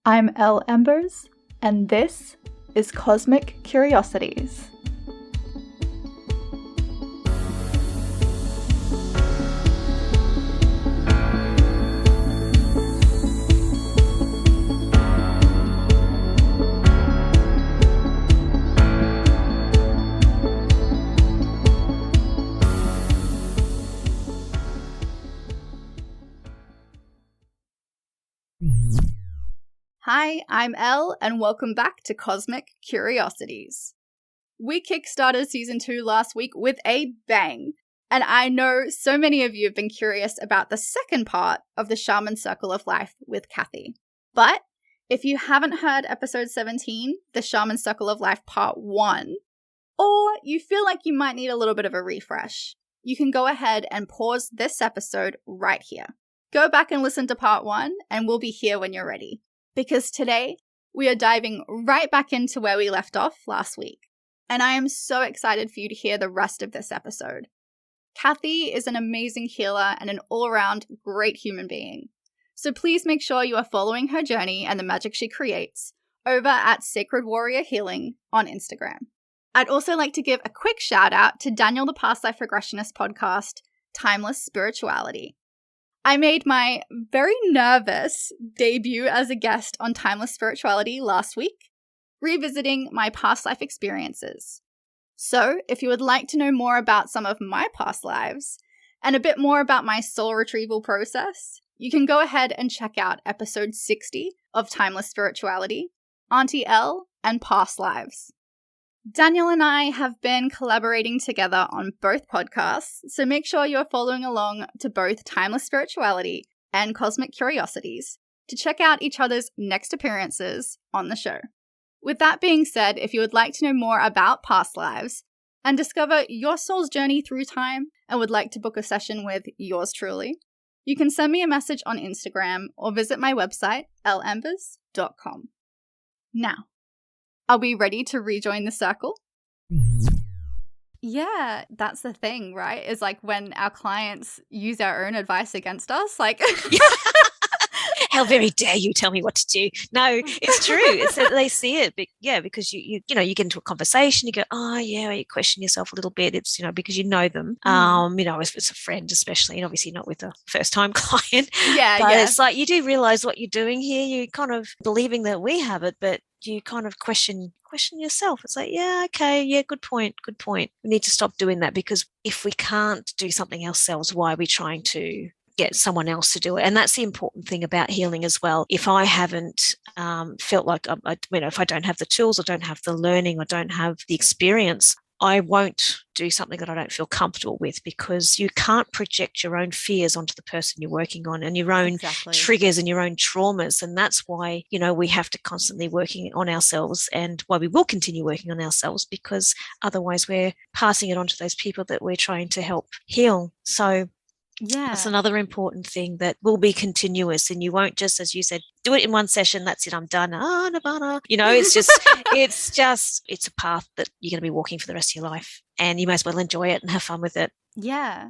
I'm Elle Embers, and this is Cosmic Curiosities. Hi, I'm Elle, and welcome back to Cosmic Curiosities. We kickstarted Season 2 last week with a bang, and I know so many of you have been curious about the second part of the Shaman Circle of Life with Kathy. But if you haven't heard episode 17, the Shaman Circle of Life Part 1, or you feel like you might need a little bit of a refresh, you can go ahead and pause this episode right here. Go back and listen to Part 1, and we'll be here when you're ready. Because today, we are diving right back into where we left off last week. And I am so excited for you to hear the rest of this episode. Kathy is an amazing healer and an all-around great human being. So please make sure you are following her journey and the magic she creates over at Sacred Warrior Healing on Instagram. I'd also like to give a quick shout out to Daniel the Past Life Regressionist podcast, Timeless Spirituality. I made my very nervous debut as a guest on Timeless Spirituality last week, revisiting my past life experiences. So, if you would like to know more about some of my past lives and a bit more about my soul retrieval process, you can go ahead and check out episode 60 of Timeless Spirituality, Auntie Elle, and Past Lives. Daniel and I have been collaborating together on both podcasts, so make sure you are following along to both Timeless Spirituality and Cosmic Curiosities to check out each other's next appearances on the show. With that being said, if you would like to know more about past lives and discover your soul's journey through time and would like to book a session with yours truly, you can send me a message on Instagram or visit my website, lembers.com. Now, are we ready to rejoin the circle? Yeah, that's the thing, right? Is like when our clients use our own advice against us, like... How very dare you tell me what to do? No, it's true. It's that they see it, but yeah, because you get into a conversation, you go, oh yeah, you question yourself a little bit. It's because you know them. If it's a friend, especially, and obviously not with a first-time client. But it's like you do realize what you're doing here. You kind of believing that we have it, but you kind of question yourself. It's like, yeah, okay, yeah, good point. We need to stop doing that, because if we can't do something ourselves, why are we trying to get someone else to do it? And that's the important thing about healing as well. If I haven't felt like, if I don't have the tools, or don't have the learning, or don't have the experience, I won't do something that I don't feel comfortable with, because you can't project your own fears onto the person you're working on, and your own triggers and your own traumas. And that's why, we have to constantly working on ourselves, and why we will continue working on ourselves, because otherwise we're passing it on to those people that we're trying to help heal. So yeah, that's another important thing, that will be continuous, and you won't just, as you said, do it in one session. That's it. I'm done. Nirvana. It's just, it's a path that you're going to be walking for the rest of your life, and you might as well enjoy it and have fun with it. Yeah,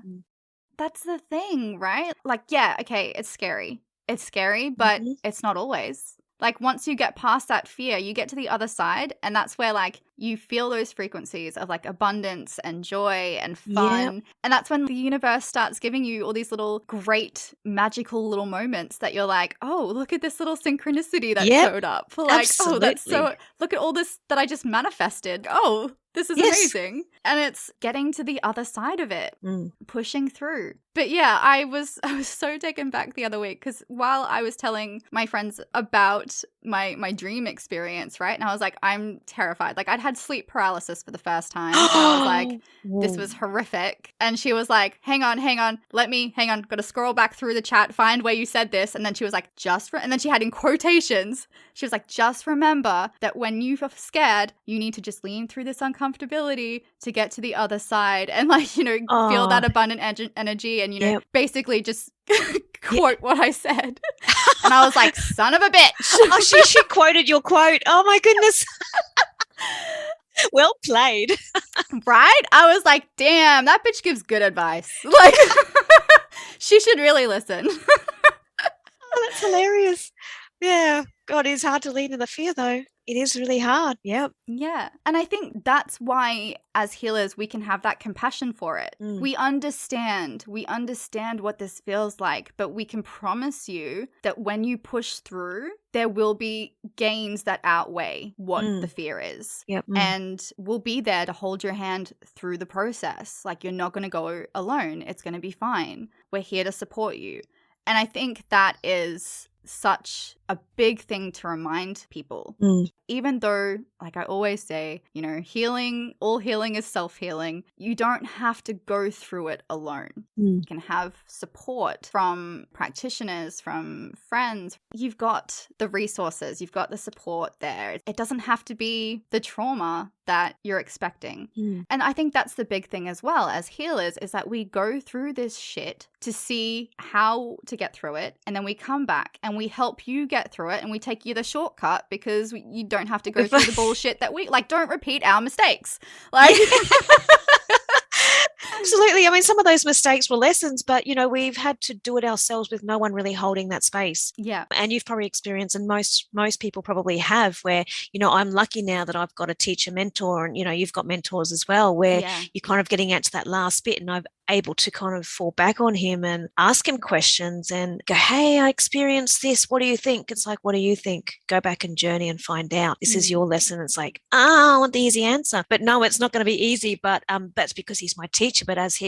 that's the thing, right? Like, yeah, okay, it's scary. It's scary, but it's not always. Like, once you get past that fear, you get to the other side, and that's where, like, you feel those frequencies of, like, abundance and joy and fun. Yep. And that's when the universe starts giving you all these little great, magical little moments that you're like, oh, look at this little synchronicity that showed up. Like, absolutely. Oh, that's so, look at all this that I just manifested. Oh, this is amazing. And it's getting to the other side of it, pushing through. But yeah, I was so taken back the other week, because while I was telling my friends about my dream experience, right? And I was like, I'm terrified. Like, I'd had sleep paralysis for the first time. And I was like, this was horrific. And she was like, hang on. Got to scroll back through the chat, find where you said this. And then she was like, and then she had in quotations, she was like, just remember that when you're scared, you need to just lean through this uncomfortability to get to the other side, and like, feel that abundant energy, and basically just quote what I said. And I was like, son of a bitch. Oh, she quoted your quote. Oh my goodness. Well played. Right? I was like, damn, that bitch gives good advice. Like, she should really listen. Oh, that's hilarious. Yeah. God, it is hard to lean in the fear, though. It is really hard. Yep. Yeah. And I think that's why, as healers, we can have that compassion for it. We understand what this feels like, but we can promise you that when you push through, there will be gains that outweigh what the fear is. Yep. And we'll be there to hold your hand through the process. Like, you're not going to go alone. It's going to be fine. We're here to support you. And I think that is such a big thing to remind people. Even though, like I always say, you know, all healing is self-healing. You don't have to go through it alone. You can have support from practitioners, from friends. You've got the resources, you've got the support there. It doesn't have to be the trauma that you're expecting. And I think that's the big thing as well as healers, is that we go through this shit to see how to get through it, and then we come back and we help you get through it, and we take you the shortcut because you don't have to go through the bullshit that we like. Don't repeat our mistakes. Like Absolutely. I mean, some of those mistakes were lessons, but, you know, we've had to do it ourselves with no one really holding that space. Yeah. And you've probably experienced, and most people probably have, where, you know, I'm lucky now that I've got a teacher mentor, and, you know, you've got mentors as well, where you're kind of getting out to that last bit, and I'm able to kind of fall back on him and ask him questions and go, hey, I experienced this. What do you think? It's like, what do you think? Go back and journey and find out. This is your lesson. It's like, I want the easy answer. But no, it's not going to be easy. But that's because he's my teacher. But as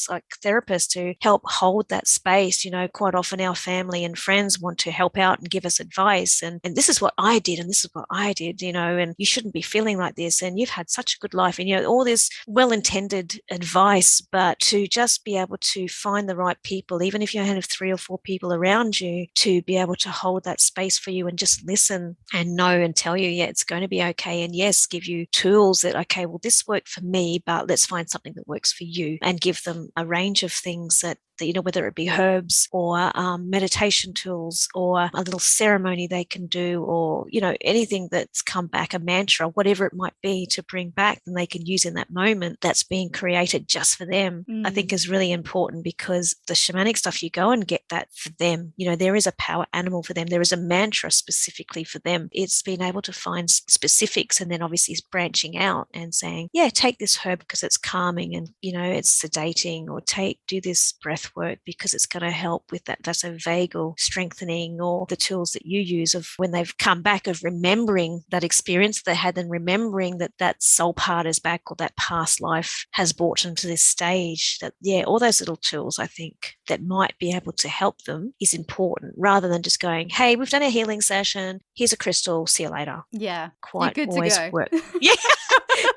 like therapist, to help hold that space, you know, quite often our family and friends want to help out and give us advice. And this is what I did, and this is what I did, you know, and you shouldn't be feeling like this. And you've had such a good life, and, you know, all this well-intended advice, but to just be able to find the right people, even if you have 3 or 4 people around you, to be able to hold that space for you and just listen and know and tell you, yeah, it's going to be okay. And yes, give you tools that, okay, well, this worked for me, but let's find something that works for you, and give them a range of things that, you know, whether it be herbs or meditation tools or a little ceremony they can do, or, you know, anything that's come back, a mantra, whatever it might be, to bring back and they can use in that moment that's being created just for them, I think is really important, because the shamanic stuff, you go and get that for them. You know, there is a power animal for them. There is a mantra specifically for them. It's being able to find specifics, and then obviously branching out and saying, yeah, take this herb because it's calming, and, you know, it's sedating, or do this breath work because it's going to help with that vasovagal strengthening, or the tools that you use of when they've come back, of remembering that experience they had, and remembering that soul part is back, or that past life has brought them to this stage. That, yeah, all those little tools, I think, that might be able to help them is important, rather than just going, hey, we've done a healing session, here's a crystal, see you later. Yeah. Quite You're good always to go. work. Yeah.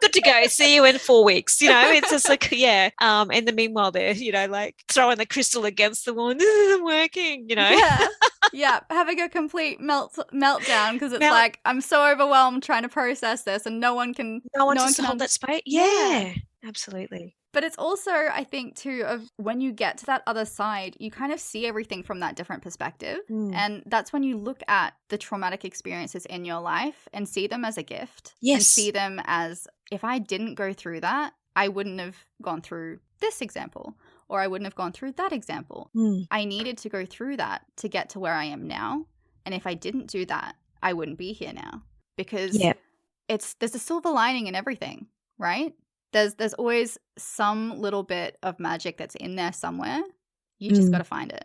Good to go. See you in 4 weeks. You know, it's just like, yeah. In the meanwhile, they're, you know, like throwing the crystal against the wall. This isn't working, you know. Yeah. Yeah. Having a complete meltdown because it's like, I'm so overwhelmed trying to process this, and no one can hold that space. Yeah, absolutely. But it's also, I think, too, of when you get to that other side, you kind of see everything from that different perspective. And that's when you look at the traumatic experiences in your life and see them as a gift. Yes. And see them as, if I didn't go through that, I wouldn't have gone through this example, or I wouldn't have gone through that example. I needed to go through that to get to where I am now. And if I didn't do that, I wouldn't be here now. Because there's a silver lining in everything, right? There's always some little bit of magic that's in there somewhere. You just got to find it.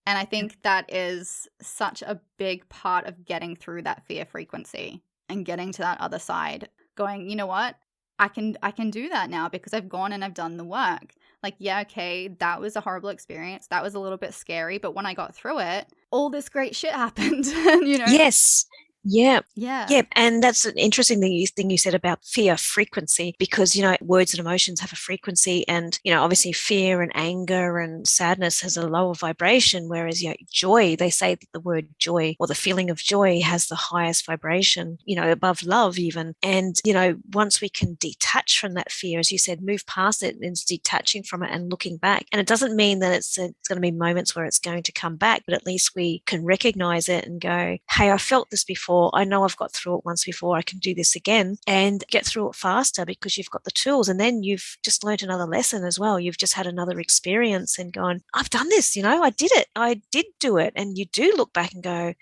And I think that is such a big part of getting through that fear frequency and getting to that other side, going, you know what? I can do that now because I've gone and I've done the work. Like, yeah, okay, that was a horrible experience. That was a little bit scary. But when I got through it, all this great shit happened, you know? Yes. Yeah. Yeah. Yeah. And that's an interesting thing you said about fear frequency, because, you know, words and emotions have a frequency, and, you know, obviously fear and anger and sadness has a lower vibration, whereas, you know, joy, they say that the word joy, or the feeling of joy, has the highest vibration, you know, above love even. And, you know, once we can detach from that fear, as you said, move past it, and it's detaching from it and looking back. And it doesn't mean that it's going to be moments where it's going to come back, but at least we can recognize it and go, hey, I felt this before. I know I've got through it once before. I can do this again, and get through it faster because you've got the tools. And then you've just learned another lesson as well. You've just had another experience and gone, I've done this, you know, I did it. I did do it. And you do look back and go,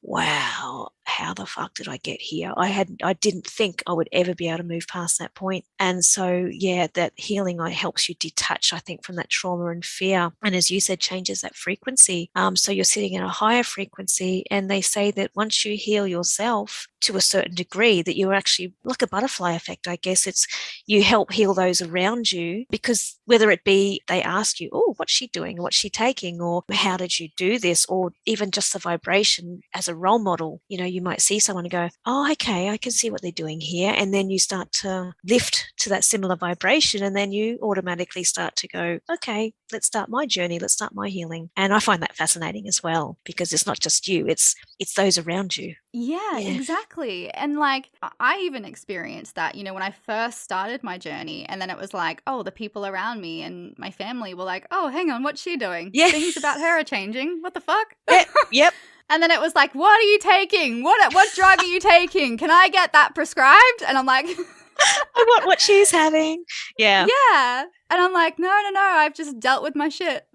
wow, the fuck did I get here? I didn't think I would ever be able to move past that point. And so, yeah, that healing helps you detach, I think, from that trauma and fear. And as you said, changes that frequency. So you're sitting at a higher frequency. And they say that once you heal yourself to a certain degree, that you're actually like a butterfly effect, I guess. It's you help heal those around you, because whether it be they ask you, oh, what's she doing? What's she taking? Or how did you do this? Or even just the vibration as a role model. You might see someone and go, oh, okay, I can see what they're doing here. And then you start to lift to that similar vibration. And then you automatically start to go, okay, let's start my journey. Let's start my healing. And I find that fascinating as well, because it's not just you, it's those around you. Yeah, exactly. And like, I even experienced that, when I first started my journey, and then it was like, oh, the people around me and my family were like, oh, hang on, what's she doing? Yeah. Things about her are changing. What the fuck? Yep. And then it was like, what are you taking? What drug are you taking? Can I get that prescribed? And I'm like, what she's having. Yeah. Yeah. And I'm like, no, I've just dealt with my shit.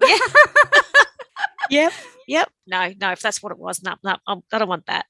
Yeah. Yep. No, if that's what it was, no, I don't want that.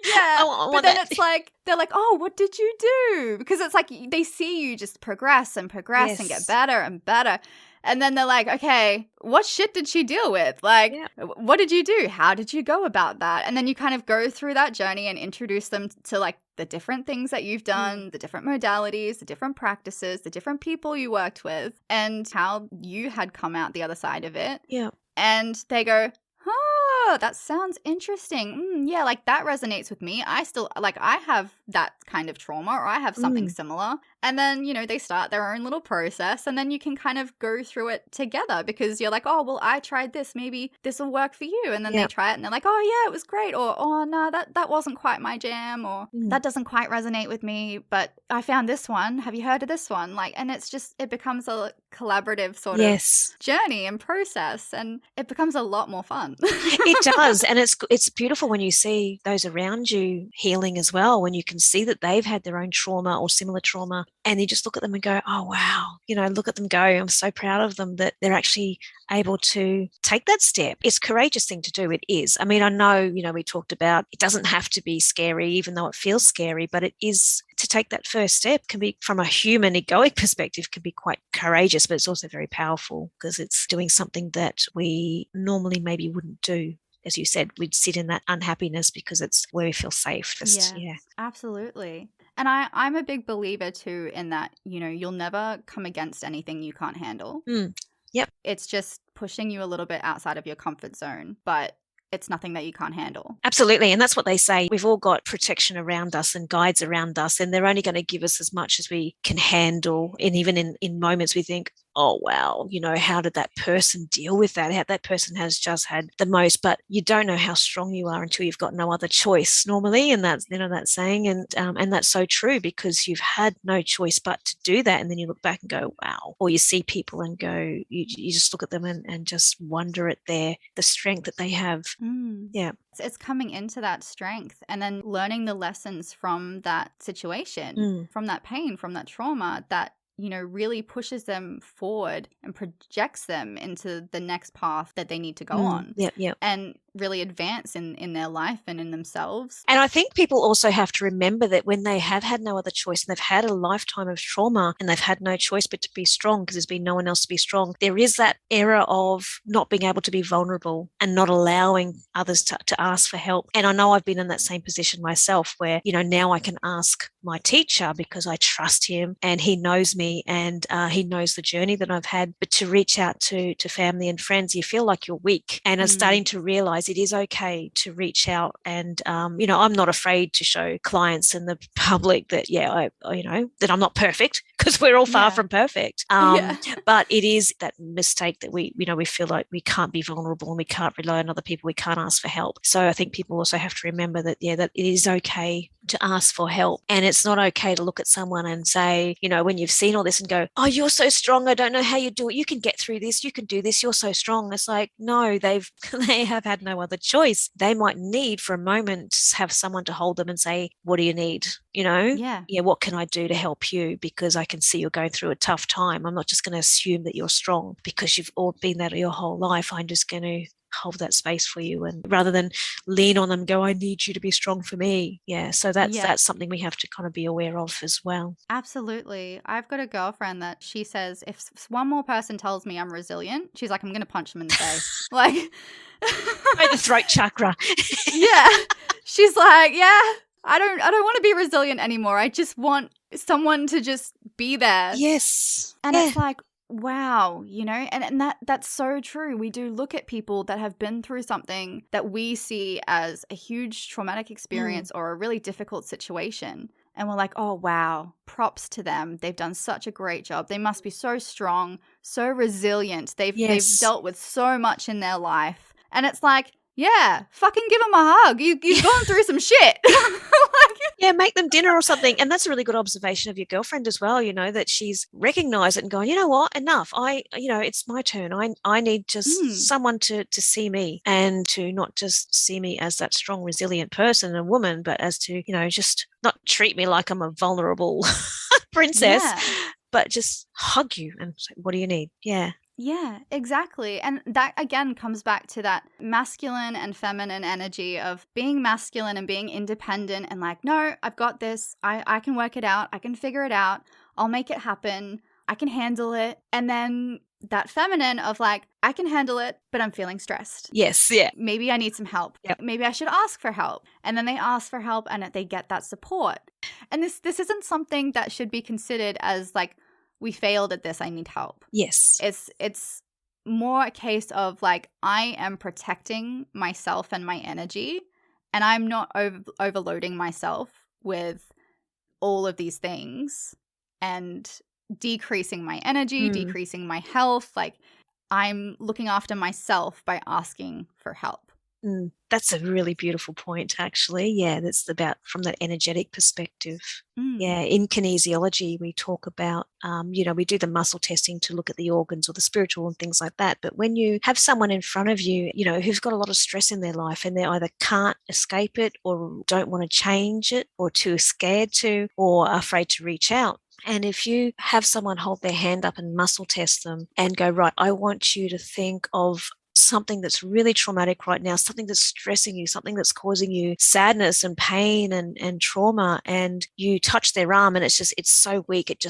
Yeah, but then it's like, they're like, oh, what did you do? Because it's like they see you just progress and progress and get better and better. And then they're like, okay, what shit did she deal with? Like, what did you do? How did you go about that? And then you kind of go through that journey and introduce them to like the different things that you've done, the different modalities, the different practices, the different people you worked with, and how you had come out the other side of it. Yeah. And they go, oh, that sounds interesting. Yeah, like that resonates with me. I still, like, I have that kind of trauma, or I have something similar. And then, they start their own little process, and then you can kind of go through it together, because you're like, oh, well, I tried this. Maybe this will work for you. And then they try it and they're like, oh, yeah, it was great. Or, oh, no, that wasn't quite my jam. Or that doesn't quite resonate with me, but I found this one. Have you heard of this one? Like, and it's just, it becomes a collaborative sort of journey and process, and it becomes a lot more fun. It does. And it's beautiful when you see those around you healing as well, when you can see that they've had their own trauma or similar trauma, and you just look at them and go, oh, wow, look at them go. I'm so proud of them that they're actually able to take that step. It's a courageous thing to do. It is. I mean, I know, we talked about it doesn't have to be scary, even though it feels scary, but it is. To take that first step can be, from a human egoic perspective, can be quite courageous, but it's also very powerful, because it's doing something that we normally maybe wouldn't do. As you said, we'd sit in that unhappiness because it's where we feel safe. Absolutely. And I'm a big believer too in that, you'll never come against anything you can't handle. Yep. It's just pushing you a little bit outside of your comfort zone, but it's nothing that you can't handle. Absolutely. And that's what they say. We've all got protection around us and guides around us, and they're only going to give us as much as we can handle. And even in moments we think, oh, wow, how did that person deal with that? How that person has just had the most, but you don't know how strong you are until you've got no other choice normally. And that's, that saying, and that's so true, because you've had no choice but to do that. And then you look back and go, wow. Or you see people and go, you just look at them and just wonder at the strength that they have. Yeah. It's coming into that strength and then learning the lessons from that situation, from that pain, from that trauma, that really pushes them forward and projects them into the next path that they need to go on. And really advance in their life and in themselves. And I think people also have to remember that when they have had no other choice and they've had a lifetime of trauma and they've had no choice but to be strong because there's been no one else to be strong, there is that era of not being able to be vulnerable and not allowing others to ask for help. And I know I've been in that same position myself where, now I can ask my teacher because I trust him and he knows me and he knows the journey that I've had. But to reach out to family and friends, you feel like you're weak. And I'm starting to realize it is okay to reach out. And, I'm not afraid to show clients and the public that, that I'm not perfect, because we're all far from perfect. But it is that mistake that we feel like we can't be vulnerable and we can't rely on other people. We can't ask for help. So I think people also have to remember that, that it is okay to ask for help. And it's not okay to look at someone and say, when you've seen all this and go, oh, you're so strong. I don't know how you do it. You can get through this. You can do this. You're so strong. It's like, no, they have had no other choice. They might need for a moment to have someone to hold them and say, what do you need? What can I do to help you? Because I can see you're going through a tough time. I'm not just going to assume that you're strong because you've all been there your whole life. I'm just going to hold that space for you, and rather than lean on them, go, I need you to be strong for me. Yeah. So that's something we have to kind of be aware of as well. Absolutely. I've got a girlfriend that she says if one more person tells me I'm resilient, she's like, I'm going to punch them in the face. Like, the throat chakra. Yeah. She's like, yeah, I don't want to be resilient anymore. I just want someone to just be there. Yes. And it's like, wow, you know, and that's so true. We do look at people that have been through something that we see as a huge traumatic experience or a really difficult situation. And we're like, oh, wow, props to them. They've done such a great job. They must be so strong, so resilient. They've dealt with so much in their life. And it's like, yeah, fucking give them a hug. You've gone through some shit. Yeah, make them dinner or something. And that's a really good observation of your girlfriend as well, you know, that she's recognized it and going, you know what, enough. It's my turn. I need just someone to see me, and to not just see me as that strong, resilient person and woman, but as to, you know, just not treat me like I'm a vulnerable princess, but just hug you and say, what do you need? Yeah. Yeah, exactly. And that again comes back to that masculine and feminine energy of being masculine and being independent and like, no, I've got this. I can work it out. I can figure it out. I'll make it happen. I can handle it. And then that feminine of like, I can handle it, but I'm feeling stressed. Yes, yeah. Maybe I need some help. Yep. Maybe I should ask for help. And then they ask for help and they get that support. And this isn't something that should be considered as like, we failed at this, I need help. Yes. It's more a case of like, I am protecting myself and my energy, and I'm not overloading myself with all of these things and decreasing my energy, decreasing my health. Like, I'm looking after myself by asking for help. That's a really beautiful point, actually. Yeah, that's about from that energetic perspective. Yeah, in kinesiology, we talk about, we do the muscle testing to look at the organs or the spiritual and things like that. But when you have someone in front of you, you know, who's got a lot of stress in their life and they either can't escape it or don't want to change it or too scared to or are afraid to reach out. And if you have someone hold their hand up and muscle test them and go, right, I want you to think of something that's really traumatic right now, something that's stressing you, something that's causing you sadness and pain and trauma, and you touch their arm and it's so weak, it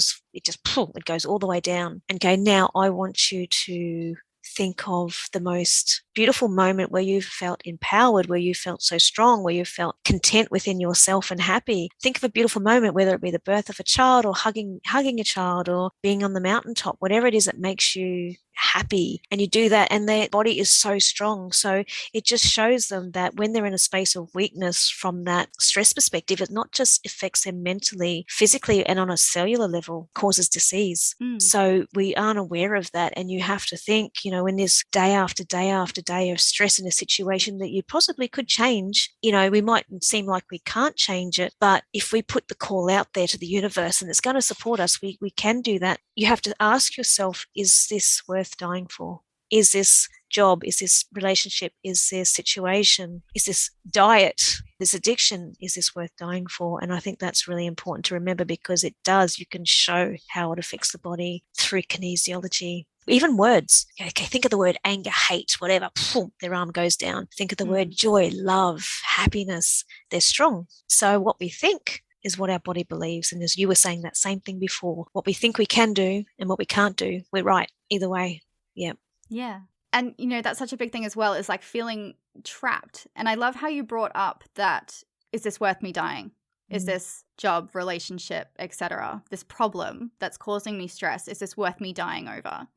goes all the way down. And go, now I want you to think of the most beautiful moment where you felt empowered, where you felt so strong, where you felt content within yourself and happy. Think of a beautiful moment, whether it be the birth of a child or hugging a child or being on the mountaintop, whatever it is that makes you happy. And you do that and their body is so strong. So it just shows them that when they're in a space of weakness from that stress perspective, it not just affects them mentally, physically, and on a cellular level, causes disease. So we aren't aware of that. And you have to think, you know, when there's day after day after day of stress in a situation that you possibly could change, you know, we might seem like we can't change it, but if we put the call out there to the universe and it's going to support us, we can do that. You have to ask yourself, is this worth dying for? Is this job? Is this relationship? Is this situation? Is this diet? This addiction? Is this worth dying for? And I think that's really important to remember, because you can show how it affects the body through kinesiology. Even words. Okay, think of the word anger, hate, whatever. Boom, their arm goes down. Think of the word joy, love, happiness. They're strong. So what we think is what our body believes. And as you were saying that same thing before, what we think we can do and what we can't do, we're right either way. Yeah. Yeah. And, you know, that's such a big thing as well, is like feeling trapped. And I love how you brought up that, is this worth me dying? Is this job, relationship, etc., this problem that's causing me stress, is this worth me dying over?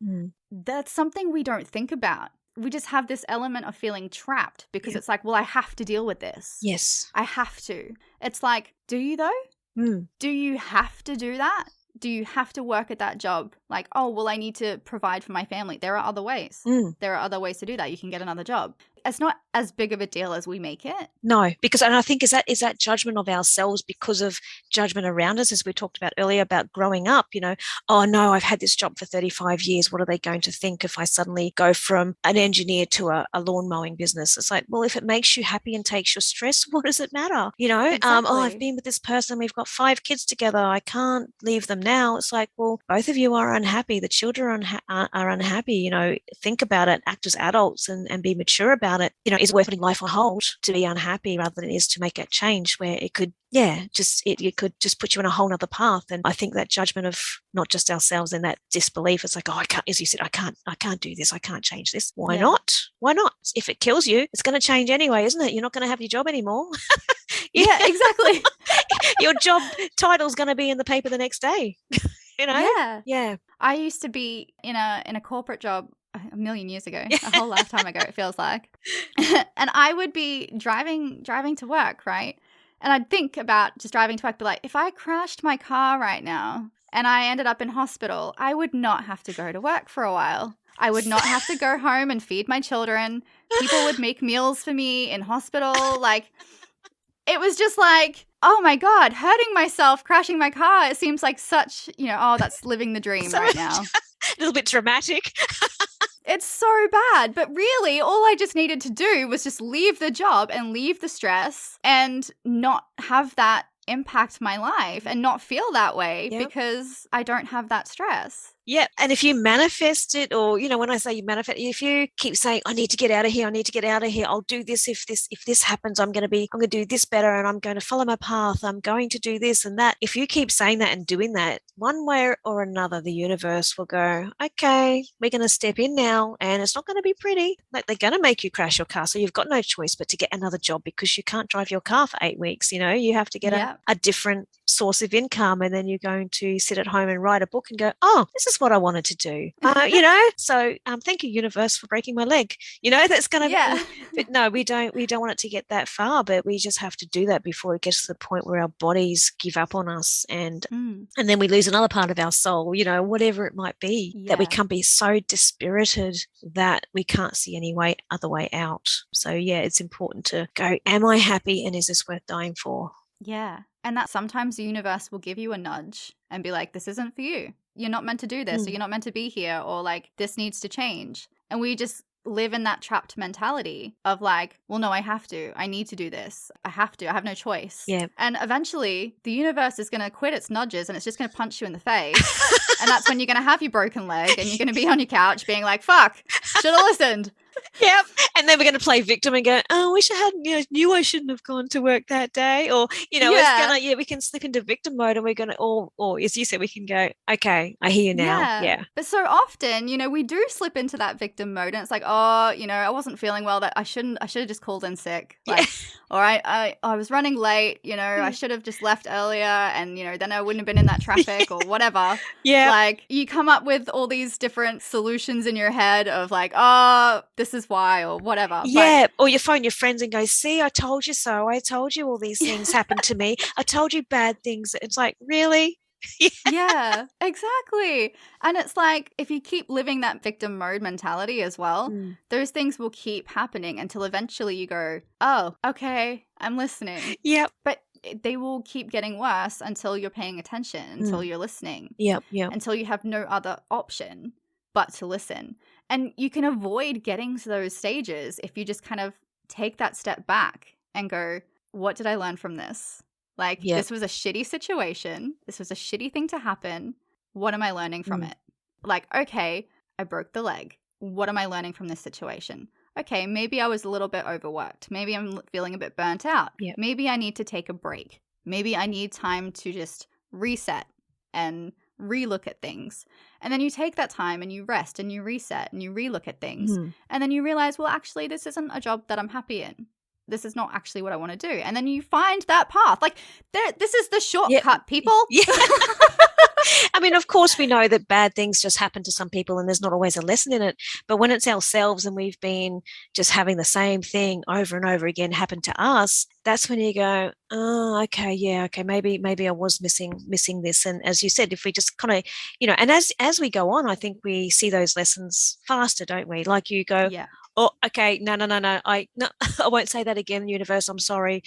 That's something we don't think about. We just have this element of feeling trapped because it's like, well, I have to deal with this. Yes. I have to. It's like, do you though? Do you have to do that? Do you have to work at that job? Like, oh, well, I need to provide for my family. There are other ways. There are other ways to do that. You can get another job. it's not as big of a deal as we make it. No, because, and I think is that judgment of ourselves because of judgment around us, as we talked about earlier about growing up, oh no, I've had this job for 35 years. What are they going to think if I suddenly go from an engineer to a lawn mowing business? It's like, well, if it makes you happy and takes your stress, what does it matter? Exactly. Oh, I've been with this person. We've got 5 kids together. I can't leave them now. It's like, well, both of you are unhappy. The children are unhappy. Think about it, act as adults and be mature about it. Is it worth putting life on hold to be unhappy rather than it is to make a change where it could, it could just put you in a whole nother path. And I think that judgment of not just ourselves and that disbelief, it's like, oh, I can't, as you said, I can't do this. I can't change this. Why not? Why not? If it kills you, it's going to change anyway, isn't it? You're not going to have your job anymore. Yeah, exactly. Your job title is going to be in the paper the next day. Yeah. I used to be in a corporate job a million years ago, a whole lifetime ago, it feels like. And I would be driving to work, right? And I'd think about just driving to work, but like, if I crashed my car right now and I ended up in hospital, I would not have to go to work for a while. I would not have to go home and feed my children. People would make meals for me in hospital. Like, it was just like, oh my God, hurting myself, crashing my car. It seems like such, oh, that's living the dream right now. A little bit dramatic. It's so bad. But really, all I just needed to do was just leave the job and leave the stress and not have that impact my life and not feel that way because I don't have that stress. Yeah. And if you manifest it, or, when I say you manifest, if you keep saying, I need to get out of here, I'll do this. If this happens, I'm going to do this better and I'm going to follow my path. I'm going to do this and that. If you keep saying that and doing that, one way or another, the universe will go, okay, we're going to step in now and it's not going to be pretty. Like, they're going to make you crash your car. So you've got no choice but to get another job because you can't drive your car for 8 weeks. You have to get a different source of income, and then you're going to sit at home and write a book and go, oh, this is what I wanted to do. So thank you, universe, for breaking my leg. That's going to be, but no, we don't want it to get that far, but we just have to do that before it gets to the point where our bodies give up on us and then we lose another part of our soul, whatever it might be, that we can be so dispirited that we can't see any other way out. So it's important to go, am I happy and is this worth dying for? Yeah. And that sometimes the universe will give you a nudge and be like, this isn't for you. You're not meant to do this, or you're not meant to be here, or like, this needs to change. And we just live in that trapped mentality of like, well, no, I have to. I need to do this. I have to. I have no choice. Yeah. And eventually the universe is going to quit its nudges and it's just going to punch you in the face. And that's when you're going to have your broken leg and you're going to be on your couch being like, fuck, should have listened. Yep. And then we're going to play victim and go, oh, I wish I hadn't, knew I shouldn't have gone to work that day. Or, we can slip into victim mode and we're going to, or as you said, we can go, okay, I hear you now. Yeah. But so often, we do slip into that victim mode and it's like, oh, I wasn't feeling well, that I should have just called in sick. Like, all right, I was running late, I should have just left earlier and, then I wouldn't have been in that traffic or whatever. Yeah. Like, you come up with all these different solutions in your head of like, oh, this is why, or whatever. Yeah. Or you phone your friends and go, see, I told you so. I told you all these things happened to me. I told you bad things. It's like, really? Yeah, exactly. And it's like, if you keep living that victim mode mentality as well, those things will keep happening until eventually you go, oh, okay, I'm listening. Yep. But they will keep getting worse until you're paying attention, until you're listening. Yep. Until you have no other option but to listen. And you can avoid getting to those stages if you just kind of take that step back and go, what did I learn from this? Like, this was a shitty situation. This was a shitty thing to happen. What am I learning from it? Like, okay, I broke the leg. What am I learning from this situation? Okay, maybe I was a little bit overworked. Maybe I'm feeling a bit burnt out. Yep. Maybe I need to take a break. Maybe I need time to just reset and relook at things. And then you take that time and you rest and you reset and you relook at things. And then you realize, well, actually, this isn't a job that I'm happy in. This is not actually what I want to do. And then you find that path. Like, this is the shortcut, people. Yeah. I mean, of course, we know that bad things just happen to some people and there's not always a lesson in it. But when it's ourselves and we've been just having the same thing over and over again happen to us, that's when you go, oh, okay, maybe I was missing this. And as you said, if we just kind of, and as we go on, I think we see those lessons faster, don't we? Like you go, Oh, okay. No, no, no, no. No, I won't say that again, universe. I'm sorry.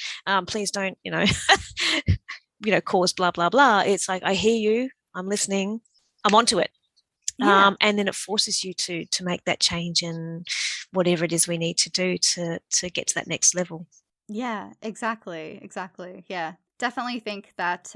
Please don't, cause blah, blah, blah. It's like, I hear you. I'm listening. I'm onto it. Yeah. And then it forces you to make that change and whatever it is we need to do to get to that next level. Yeah, exactly. Exactly. Yeah. Definitely think that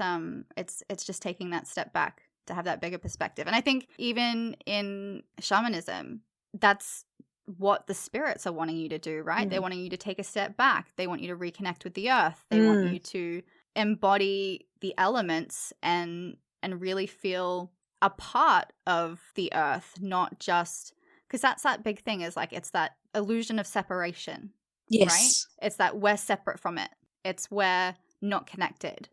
it's just taking that step back to have that bigger perspective. And I think even in shamanism, that's what the spirits are wanting you to do, right? They're wanting you to take a step back. They want you to reconnect with the earth. They want you to embody the elements and really feel a part of the earth, not just because that's that big thing is like it's that illusion of separation, right? Yes. It's that we're separate from it. It's we're not connected.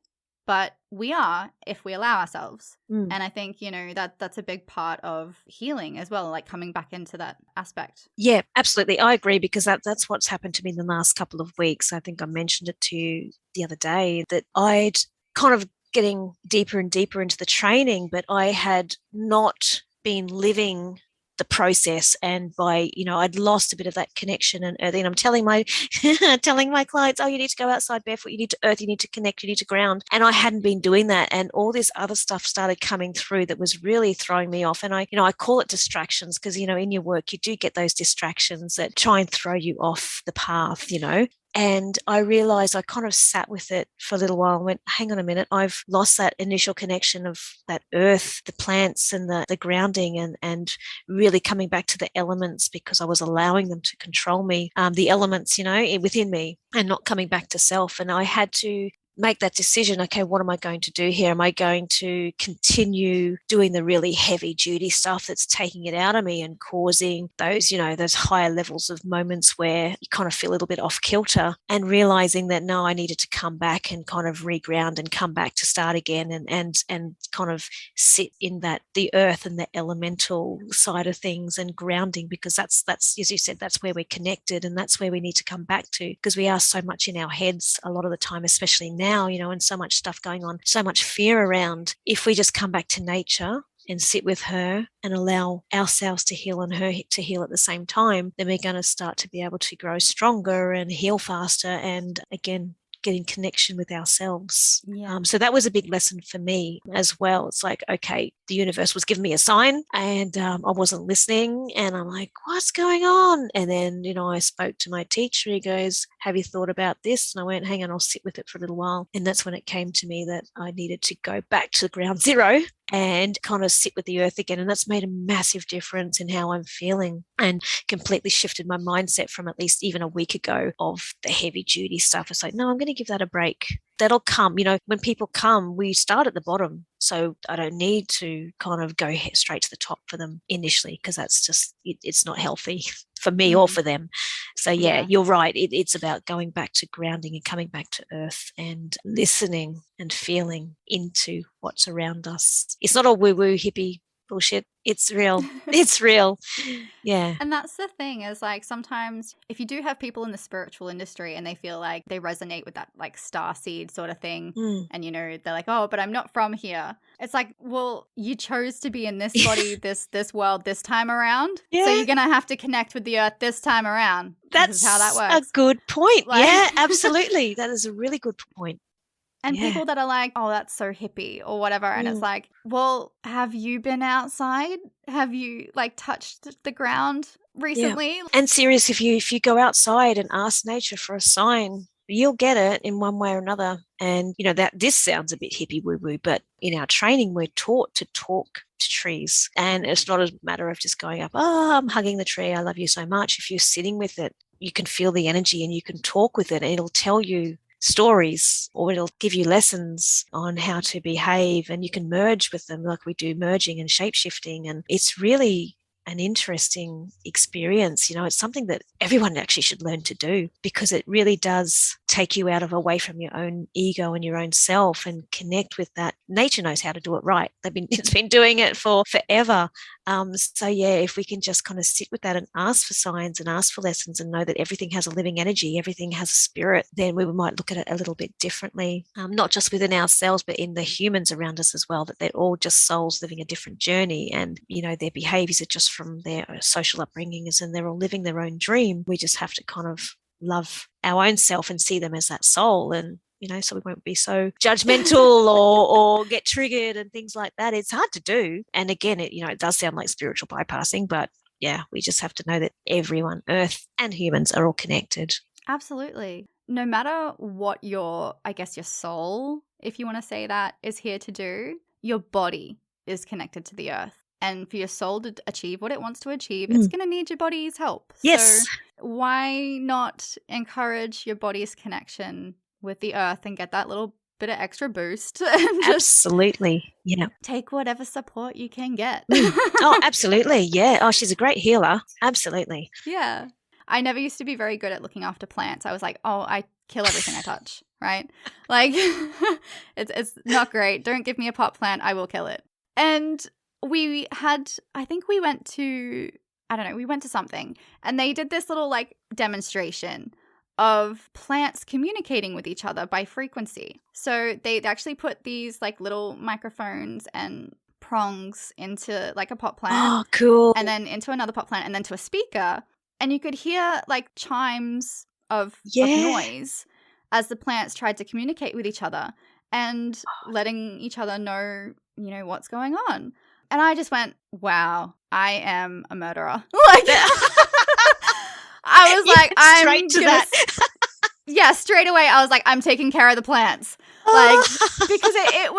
But we are if we allow ourselves. And I think, that's a big part of healing as well, like coming back into that aspect. Yeah, absolutely. I agree because that's what's happened to me in the last couple of weeks. I think I mentioned it to you the other day that I'd kind of getting deeper and deeper into the training, but I had not been living the process, and I'd lost a bit of that connection and earthing. I'm telling my telling my clients, oh, you need to go outside barefoot, you need to earth, you need to connect, you need to ground. And I hadn't been doing that. And all this other stuff started coming through that was really throwing me off. And I call it distractions because, in your work, you do get those distractions that try and throw you off the path. And I realized I kind of sat with it for a little while and went, hang on a minute, I've lost that initial connection of that earth, the plants and the grounding and really coming back to the elements because I was allowing them to control me, the elements, within me and not coming back to self. And I had to make that decision. Okay, what am I going to do here? Am I going to continue doing the really heavy duty stuff that's taking it out of me and causing those higher levels of moments where you kind of feel a little bit off kilter, and realizing that no, I needed to come back and kind of reground and come back to start again and kind of sit in the earth and the elemental side of things and grounding, because that's as you said, that's where we're connected and that's where we need to come back to, because we are so much in our heads a lot of the time, especially now, and so much stuff going on, so much fear around. If we just come back to nature and sit with her and allow ourselves to heal and her to heal at the same time, then we're going to start to be able to grow stronger and heal faster and again get in connection with ourselves. Yeah. So that was a big lesson for me as well. It's like, okay, the universe was giving me a sign and I wasn't listening, and I'm like, what's going on? And then, I spoke to my teacher. He goes, have you thought about this? And I went, hang on, I'll sit with it for a little while. And that's when it came to me that I needed to go back to ground zero and kind of sit with the earth again. And that's made a massive difference in how I'm feeling and completely shifted my mindset from at least even a week ago of the heavy duty stuff. It's like, no, I'm going to give that a break. That'll come. When people come, we start at the bottom. So I don't need to kind of go straight to the top for them initially, because that's just, it's not healthy for me or for them. So yeah, you're right. It's about going back to grounding and coming back to earth and listening and feeling into what's around us. It's not all woo-woo hippie bullshit. It's real. It's real. Yeah. And that's the thing is like sometimes if you do have people in the spiritual industry and they feel like they resonate with that like star seed sort of thing, and they're like, oh, but I'm not from here. It's like, well, you chose to be in this body, this world this time around. Yeah. So you're going to have to connect with the earth this time around. That's how that works. A good point. Yeah, absolutely. That is a really good point. And people that are like, oh, that's so hippie or whatever. And it's like, well, have you been outside? Have you like touched the ground recently? Yeah. And serious, if you go outside and ask nature for a sign, you'll get it in one way or another. And, that this sounds a bit hippie woo-woo, but in our training, we're taught to talk to trees. And it's not a matter of just going up, oh, I'm hugging the tree, I love you so much. If you're sitting with it, you can feel the energy and you can talk with it, and it'll tell you stories, or it'll give you lessons on how to behave, and you can merge with them like we do merging and shape-shifting. And it's really an interesting experience. It's something that everyone actually should learn to do, because it really does take you out of away from your own ego and your own self and connect with that. Nature knows how to do it right. It's been doing it for forever. So yeah, if we can just kind of sit with that and ask for signs and ask for lessons and know that everything has a living energy, everything has a spirit, then we might look at it a little bit differently, not just within ourselves, but in the humans around us as well, that they're all just souls living a different journey. And, their behaviors are just from their social upbringings and they're all living their own dream. We just have to kind of love our own self and see them as that soul, and so we won't be so judgmental or get triggered and things like that. It's hard to do, and again, it does sound like spiritual bypassing, but yeah, we just have to know that everyone, earth and humans, are all connected. Absolutely. No matter what your soul, if you want to say that, is here to do, your body is connected to the earth. And for your soul to achieve what it wants to achieve, it's going to need your body's help. Yes. So why not encourage your body's connection with the earth and get that little bit of extra boost? Absolutely. Yeah. Take whatever support you can get. Oh, absolutely. Yeah. Oh, she's a great healer. Absolutely. Yeah. I never used to be very good at looking after plants. I was like, oh, I kill everything I touch, right? Like, it's not great. Don't give me a pot plant. I will kill it. And we went to something, and they did this little demonstration of plants communicating with each other by frequency. So they actually put these little microphones and prongs into a pot plant. Oh, cool. And then into another pot plant and then to a speaker. And you could hear chimes of noise as the plants tried to communicate with each other and letting each other know, what's going on. And I just went, wow, I am a murderer. I was like, I'm to that. Yeah, straight away. I was like, I'm taking care of the plants. Because it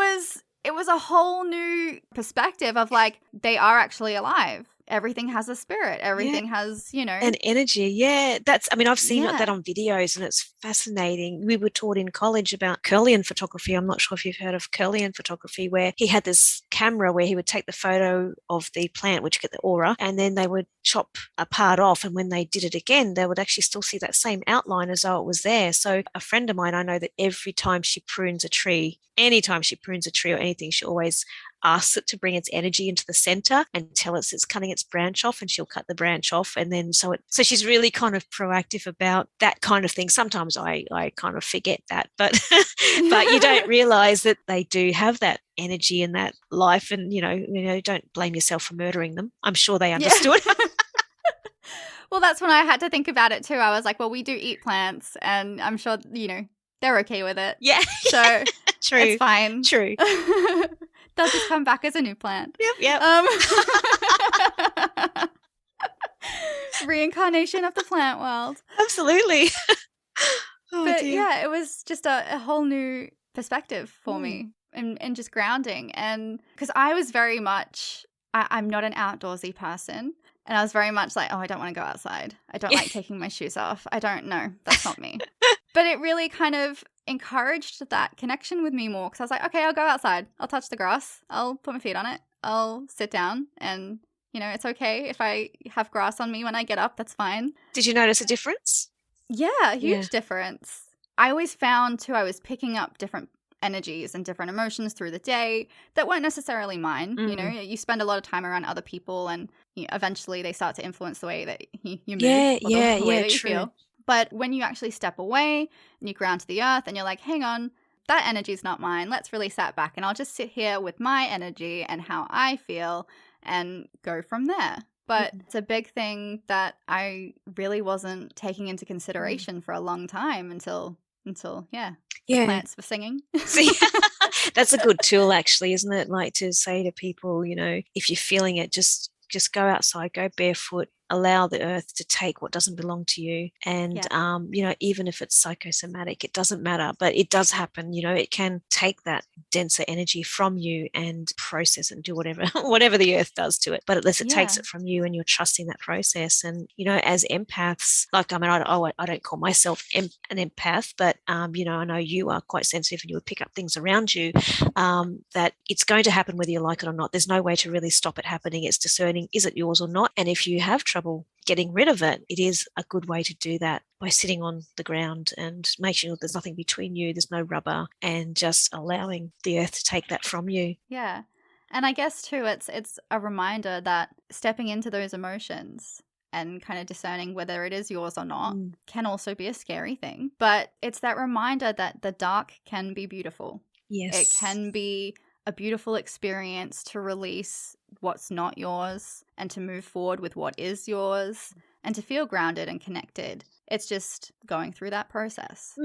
was a whole new perspective of they are actually alive. Everything has a spirit. Everything has, an energy. Yeah. I've seen that on videos, and it's fascinating. We were taught in college about Kirlian photography. I'm not sure if you've heard of Kirlian photography, where he had this camera where he would take the photo of the plant, which get the aura, and then they would chop a part off. And when they did it again, they would actually still see that same outline as though it was there. So a friend of mine, I know that every time she prunes a tree, anytime she prunes a tree or anything, she always asks it to bring its energy into the center and tell us it's cutting its branch off, and she'll cut the branch off. And then so she's really kind of proactive about that kind of thing. Sometimes I kind of forget that, but but you don't realize that they do have that energy and that life, and don't blame yourself for murdering them. I'm sure they understood. Well, that's when I had to think about it too. I was like, well, we do eat plants, and I'm sure they're okay with it. Yeah. So true. It's fine. True. They'll just come back as a new plant. Yep. Reincarnation of the plant world. Absolutely. But yeah, it was just a whole new perspective for me, and just grounding. And because I was very much, I'm not an outdoorsy person. And I was very much like, oh, I don't want to go outside. I don't like taking my shoes off. I don't know. That's not me. But it really kind of encouraged that connection with me more, because I was like, okay, I'll go outside. I'll touch the grass. I'll put my feet on it. I'll sit down, and, it's okay if I have grass on me when I get up. That's fine. Did you notice a difference? Yeah, huge difference. I always found too, I was picking up different energies and different emotions through the day that weren't necessarily mine. You spend a lot of time around other people, and eventually they start to influence the way that you move, the way that you feel. But when you actually step away and you ground to the earth and you're like, hang on, that energy's not mine. Let's really sat back, and I'll just sit here with my energy and how I feel and go from there. But it's a big thing that I really wasn't taking into consideration for a long time until plants were singing. See, that's a good tool, actually, isn't it? To say to people, if you're feeling it, just go outside, go barefoot, allow the earth to take what doesn't belong to you. And, even if it's psychosomatic, it doesn't matter, but it does happen. It can take that denser energy from you and process and do whatever the earth does to it. But at least it takes it from you, and you're trusting that process. And, as empaths, I don't call myself an empath, but, I know you are quite sensitive, and you would pick up things around you, that it's going to happen whether you like it or not. There's no way to really stop it happening. It's discerning, is it yours or not? And if you have trouble getting rid of it, it is a good way to do that by sitting on the ground and making sure there's nothing between you, there's no rubber, and just allowing the earth to take that from you. Yeah. And I guess too, it's a reminder that stepping into those emotions and kind of discerning whether it is yours or not can also be a scary thing. But it's that reminder that the dark can be beautiful. Yes. It can be a beautiful experience to release what's not yours and to move forward with what is yours and to feel grounded and connected. It's just going through that process.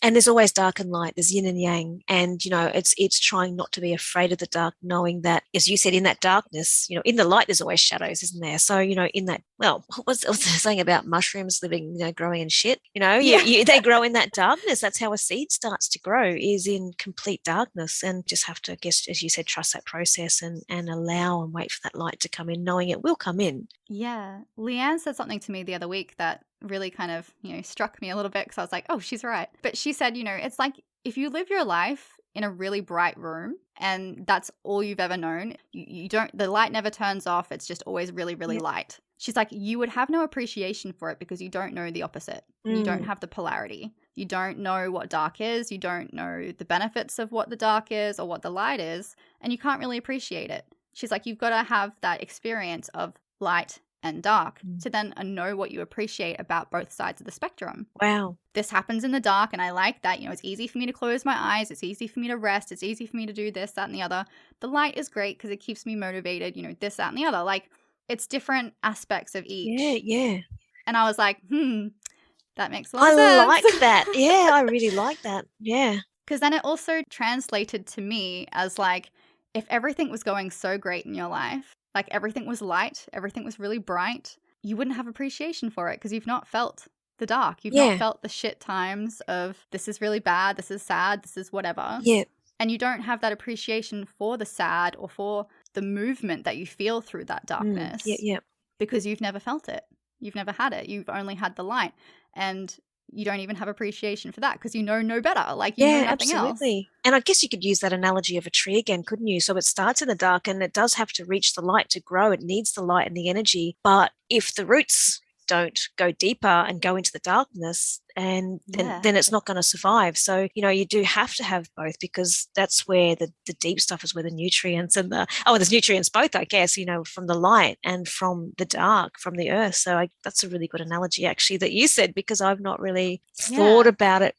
And there's always dark and light. There's yin and yang. And, it's trying not to be afraid of the dark, knowing that, as you said, in that darkness, in the light, there's always shadows, isn't there? So, in that, what was I saying about mushrooms living, growing in shit? They grow in that darkness. That's how a seed starts to grow, is in complete darkness. And just have to, I guess, as you said, trust that process and allow and wait for that light to come in, knowing it will come in. Yeah. Leanne said something to me the other week that really kind of, struck me a little bit, because I was like, oh, she's right. But she said, it's like if you live your life in a really bright room and that's all you've ever known, the light never turns off. It's just always really, really light. She's like, you would have no appreciation for it because you don't know the opposite. You don't have the polarity. You don't know what dark is. You don't know the benefits of what the dark is or what the light is. And you can't really appreciate it. She's like, you've got to have that experience of light and dark to then know what you appreciate about both sides of the spectrum. Wow. This happens in the dark, and I like that. It's easy for me to close my eyes. It's easy for me to rest. It's easy for me to do this, that, and the other. The light is great because it keeps me motivated, this, that, and the other. Like, it's different aspects of each. Yeah. And I was like, that makes a lot of sense. I like that. Yeah, I really like that. Yeah. Because then it also translated to me as like, if everything was going so great in your life, like everything was light, everything was really bright, you wouldn't have appreciation for it because you've not felt the dark. You've not felt the shit times of this is really bad, this is sad, this is whatever. Yeah. And you don't have that appreciation for the sad or for the movement that you feel through that darkness. Yeah. Because you've never felt it. You've never had it. You've only had the light. And you don't even have appreciation for that because you know no better. Like, you know nothing absolutely. else. And I guess you could use that analogy of a tree again, couldn't you? So it starts in the dark and it does have to reach the light to grow. It needs the light and the energy. But if the roots don't go deeper and go into the darkness, and then it's not going to survive. So, you do have to have both, because that's where the deep stuff is, where the nutrients and there's nutrients both, I guess, from the light and from the dark, from the earth. So that's a really good analogy actually that you said, because I've not really thought about it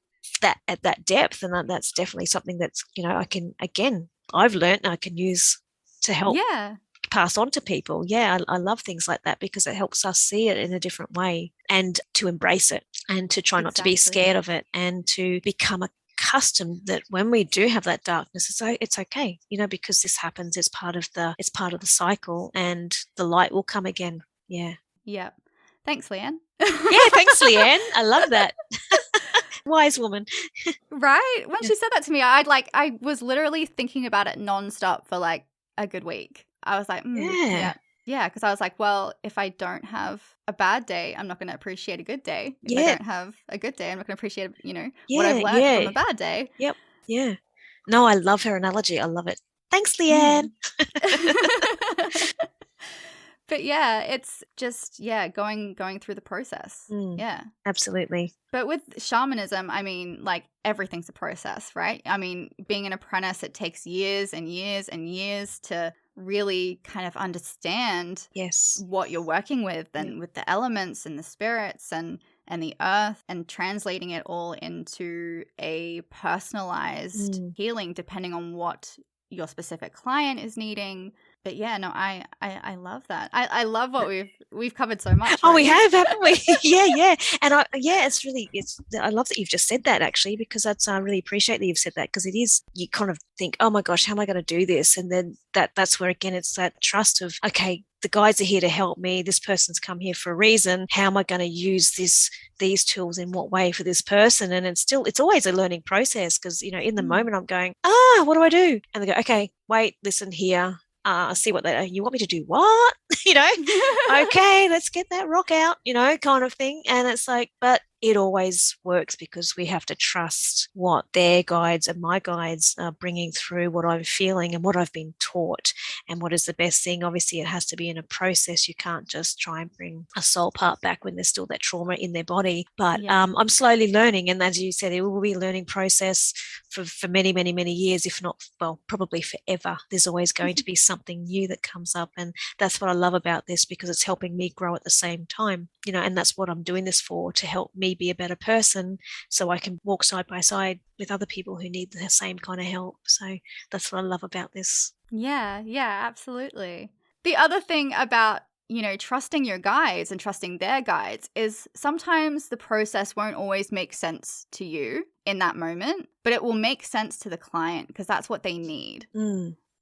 at that depth. And that's definitely something that's, I've learned and I can use to help pass on to people. I love things like that because it helps us see it in a different way and to embrace it and to try not to be scared of it and to become accustomed that when we do have that darkness, it's okay, because this happens. It's part of the cycle, and the light will come again. Yeah. Thanks, Leanne. Thanks, Leanne. I love that. Wise woman. Right? When she said that to me, I was literally thinking about it nonstop for like a good week. I was like, because I was like, well, if I don't have a bad day, I'm not going to appreciate a good day. If I don't have a good day, I'm not going to appreciate, what I've learned from a bad day. Yep. Yeah. No, I love her analogy. I love it. Thanks, Leanne. But it's just, going through the process. Yeah. Absolutely. But with shamanism, I mean, like, everything's a process, right? I mean, being an apprentice, it takes years and years and years to really kind of understand what you're working with, and with the elements and the spirits and the earth, and translating it all into a personalized healing depending on what your specific client is needing. But I love that. I love what we've covered so much. Oh, we have, haven't we? Yeah. And I love that you've just said that, actually, because I really appreciate that you've said that, because it is, you kind of think, oh my gosh, how am I going to do this? And then that's where, again, it's that trust of, okay, the guides are here to help me. This person's come here for a reason. How am I going to use these tools in what way for this person? And it's always a learning process, because, in the moment I'm going, what do I do? And they go, okay, wait, listen here. See what you want me to do? What? Okay, let's get that rock out, kind of thing. And it's like, but it always works because we have to trust what their guides and my guides are bringing through, what I'm feeling and what I've been taught, and what is the best thing. Obviously, it has to be in a process. You can't just try and bring a soul part back when there's still that trauma in their body. But I'm slowly learning. And as you said, it will be a learning process for many, many, many years, if not, well, probably forever. There's always going to be something new that comes up. And that's what I love about this, because it's helping me grow at the same time, and that's what I'm doing this for, to help me be a better person so I can walk side by side with other people who need the same kind of help. So that's what I love about this. Yeah, absolutely. The other thing about, trusting your guides and trusting their guides is sometimes the process won't always make sense to you in that moment, but it will make sense to the client because that's what they need.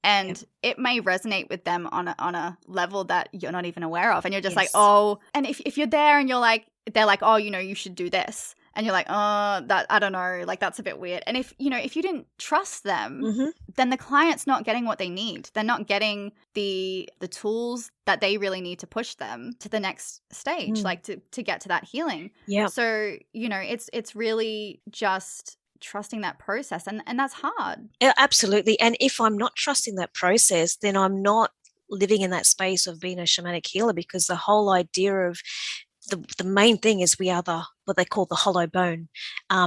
And it may resonate with them on a level that you're not even aware of. And you're just like, oh, and if you're there and they're like, oh, you should do this. And you're like, oh, that, I don't know, like that's a bit weird. And if you didn't trust them, then the client's not getting what they need. They're not getting the tools that they really need to push them to the next stage, like to get to that healing. Yeah. So, it's really just trusting that process, and that's hard. Yeah, absolutely. And if I'm not trusting that process, then I'm not living in that space of being a shamanic healer, because the whole idea of the main thing is we are what they call the hollow bone.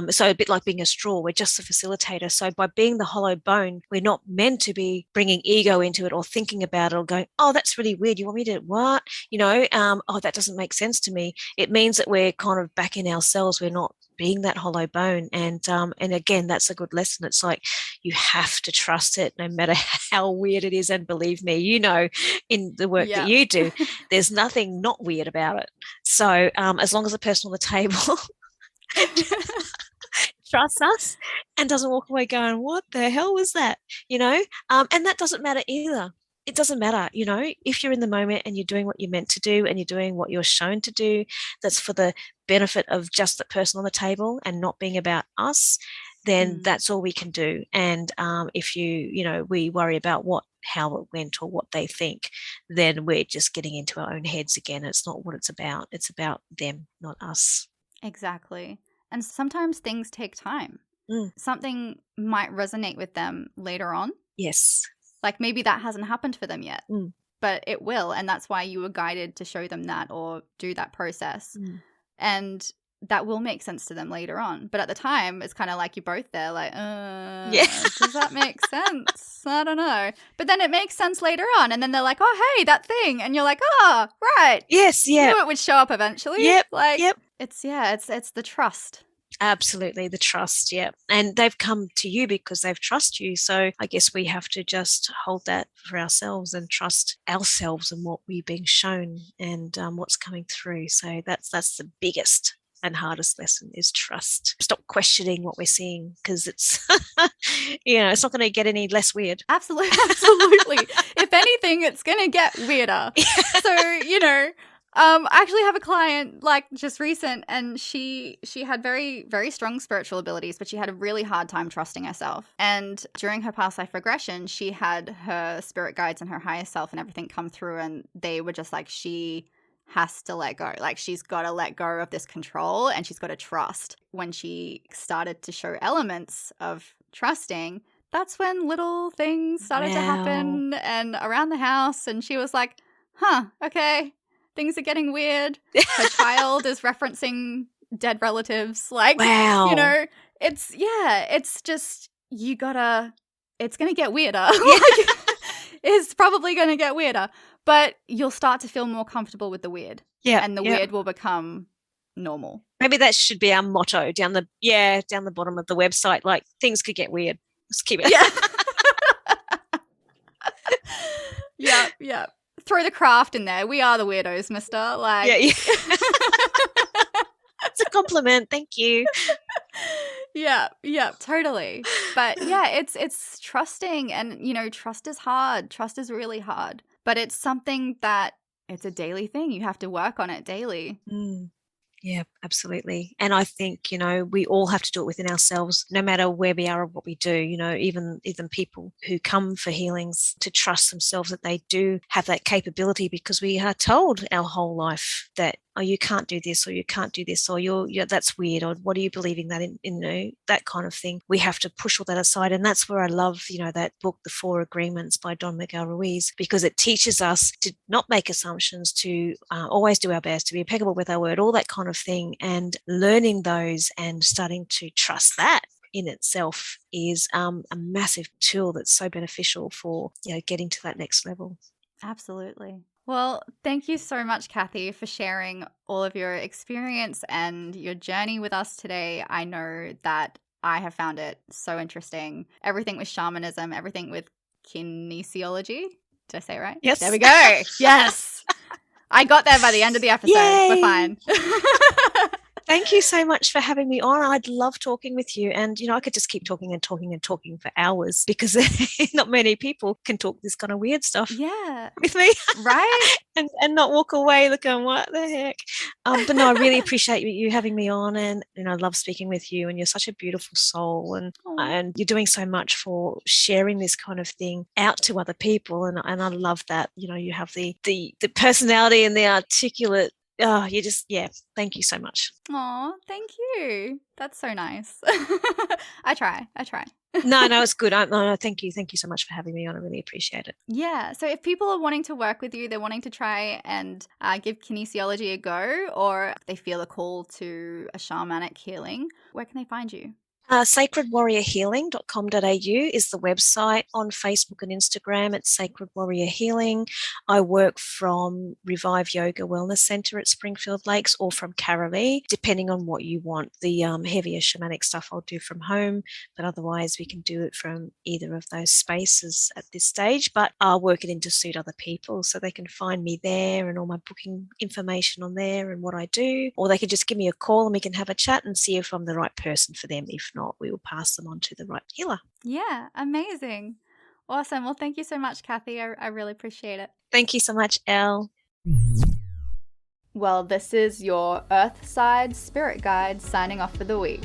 So a bit like being a straw, we're just a facilitator. So by being the hollow bone, we're not meant to be bringing ego into it or thinking about it or going, oh, that's really weird. You want me to what? Oh, that doesn't make sense to me. It means that we're kind of back in ourselves. We're not being that hollow bone. And again, that's a good lesson. It's like you have to trust it no matter how weird it is. And believe me, in the work that you do, there's nothing not weird about it. So as long as the person on the table trusts us and doesn't walk away going, what the hell was that? And that doesn't matter either. It doesn't matter, if you're in the moment and you're doing what you're meant to do and you're doing what you're shown to do, that's for the benefit of just the person on the table and not being about us, then that's all we can do. And if we worry about how it went or what they think, then we're just getting into our own heads again. It's not what it's about. It's about them, not us. Exactly. And sometimes things take time. Something might resonate with them later on. Yes. Like maybe that hasn't happened for them yet, but it will. And that's why you were guided to show them that or do that process. And that will make sense to them later on. But at the time, it's kind of like you're both there like, does that make sense? I don't know. But then it makes sense later on. And then they're like, oh, hey, that thing. And you're like, oh, right. Yes, yeah. Knew it would show up eventually. Yep, It's the trust. Absolutely, the trust, yeah. And they've come to you because they've trusted you. So I guess we have to just hold that for ourselves and trust ourselves and what we're being shown and what's coming through. So that's the biggest and hardest lesson is trust. Stop questioning what we're seeing, because it's it's not going to get any less weird. Absolutely. If anything, it's going to get weirder. So, I actually have a client like just recent, and she had very, very strong spiritual abilities, but she had a really hard time trusting herself. And during her past life regression, she had her spirit guides and her higher self and everything come through, and they were just like, she has to let go. Like, she's got to let go of this control and she's got to trust. When she started to show elements of trusting, that's when little things started to happen and around the house, and she was like, okay, things are getting weird. Her child is referencing dead relatives. Like, wow. It's just, it's going to get weirder. It's probably going to get weirder, but you'll start to feel more comfortable with the weird. Yeah. And the weird will become normal. Maybe that should be our motto down the bottom of the website. Like, things could get weird. Let's keep it. Yeah. Yeah. Throw the craft in there. We are the weirdos, mister. Like, yeah. It's a compliment. Thank you. Yeah, totally. But it's trusting, and trust is hard. Trust is really hard. But it's something that it's a daily thing. You have to work on it daily. Yeah, absolutely. And I think, we all have to do it within ourselves, no matter where we are or what we do, even people who come for healings, to trust themselves that they do have that capability, because we are told our whole life that oh, you can't do this, or you can't do this, or you're that's weird, or what are you believing that in, that kind of thing. We have to push all that aside. And that's where I love, that book, The Four Agreements by Don Miguel Ruiz, because it teaches us to not make assumptions, to always do our best, to be impeccable with our word, all that kind of thing. And learning those and starting to trust that in itself is a massive tool that's so beneficial for getting to that next level. Absolutely. Well, thank you so much, Kathy, for sharing all of your experience and your journey with us today. I know that I have found it so interesting. Everything with shamanism, everything with kinesiology. Did I say it right? Yes. There we go. Yes. I got there by the end of the episode. Yay! We're fine. Thank you so much for having me on. I'd love talking with you. And, I could just keep talking and talking and talking for hours, because not many people can talk this kind of weird stuff with me. Right. and not walk away looking, what the heck? But no, I really appreciate you having me on, and I love speaking with you, and you're such a beautiful soul, and you're doing so much for sharing this kind of thing out to other people. And I love that, you have the personality and the articulate. Oh, thank you so much. Oh, thank you. That's so nice. I try. No, it's good. No, thank you. Thank you so much for having me on. I really appreciate it. Yeah. So if people are wanting to work with you, they're wanting to try and give kinesiology a go, or they feel a call to a shamanic healing, where can they find you? sacredwarriorhealing.com.au is the website. On Facebook and Instagram, it's Sacred Warrior Healing. I work from Revive Yoga Wellness Centre at Springfield Lakes, or from Karalee, depending on what you want. The heavier shamanic stuff I'll do from home, but otherwise we can do it from either of those spaces at this stage. But I'll work it in to suit other people, so they can find me there and all my booking information on there and what I do, or they can just give me a call and we can have a chat and see if I'm the right person for them. If not, we will pass them on to the right healer. Yeah, amazing. Awesome. Well, thank you so much, Kathy. I really appreciate it. Thank you so much, Elle. Well, this is your Earth Side Spirit Guide signing off for the week.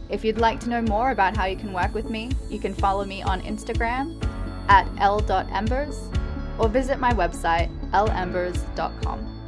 If you'd like to know more about how you can work with me, you can follow me on Instagram at l.embers, or visit my website, lembers.com.